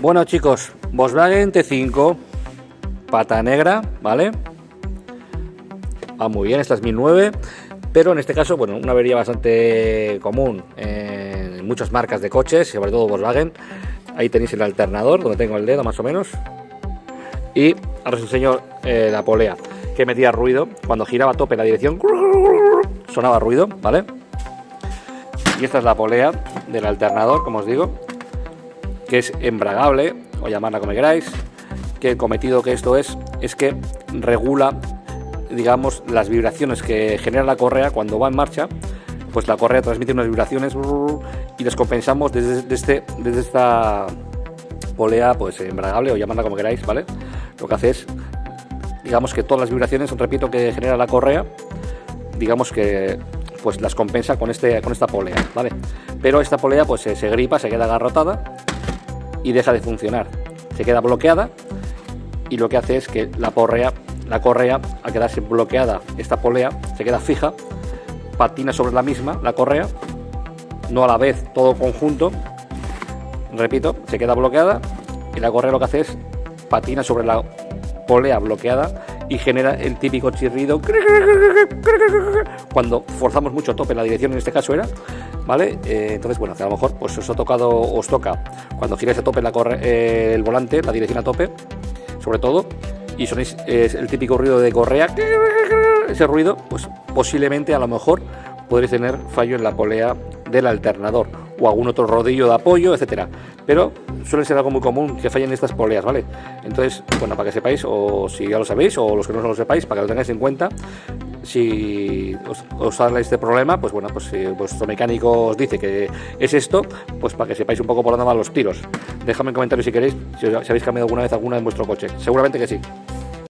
Bueno chicos, Volkswagen T5, pata negra, ¿vale? Va muy bien, esta es 1009, pero en este caso, bueno, una avería bastante común en muchas marcas de coches, sobre todo Volkswagen. Ahí tenéis el alternador, donde tengo el dedo más o menos. Y ahora os enseño la polea, que metía ruido. Cuando giraba a tope la dirección, sonaba ruido, ¿vale? Y esta es la polea del alternador, como os digo, que es embragable, o llamarla como queráis, que el cometido que esto es que regula, digamos, las vibraciones que genera la correa cuando va en marcha. Pues la correa transmite unas vibraciones y las compensamos desde esta polea, pues embragable, o llamarla como queráis, ¿vale? Lo que hace es, digamos, que todas las vibraciones, repito, que genera la correa, digamos que pues las compensa con esta polea, ¿vale? Pero esta polea pues se gripa, se queda agarrotada y deja de funcionar, se queda bloqueada, y lo que hace es que la correa, al quedarse bloqueada, esta polea se queda fija, patina sobre la misma, la correa, no a la vez todo conjunto, repito, se queda bloqueada, y la correa lo que hace es patina sobre la polea bloqueada y genera el típico chirrido cuando forzamos mucho a tope, la dirección en este caso era, ¿vale? Entonces, bueno, que a lo mejor pues os toca cuando giráis a tope el volante, la dirección a tope, sobre todo, y sonéis el típico ruido de correa, ese ruido, pues posiblemente a lo mejor podréis tener fallo en la polea del alternador o algún otro rodillo de apoyo, etcétera, pero suele ser algo muy común que fallen estas poleas, ¿vale? Entonces, bueno, para que sepáis, o si ya lo sabéis, o los que no lo sepáis, para que lo tengáis en cuenta, si os sale este problema, pues bueno, pues si vuestro mecánico os dice que es esto, pues para que sepáis un poco por dónde van los tiros. Dejadme en comentarios si queréis, si habéis cambiado alguna vez alguna en vuestro coche, seguramente que sí.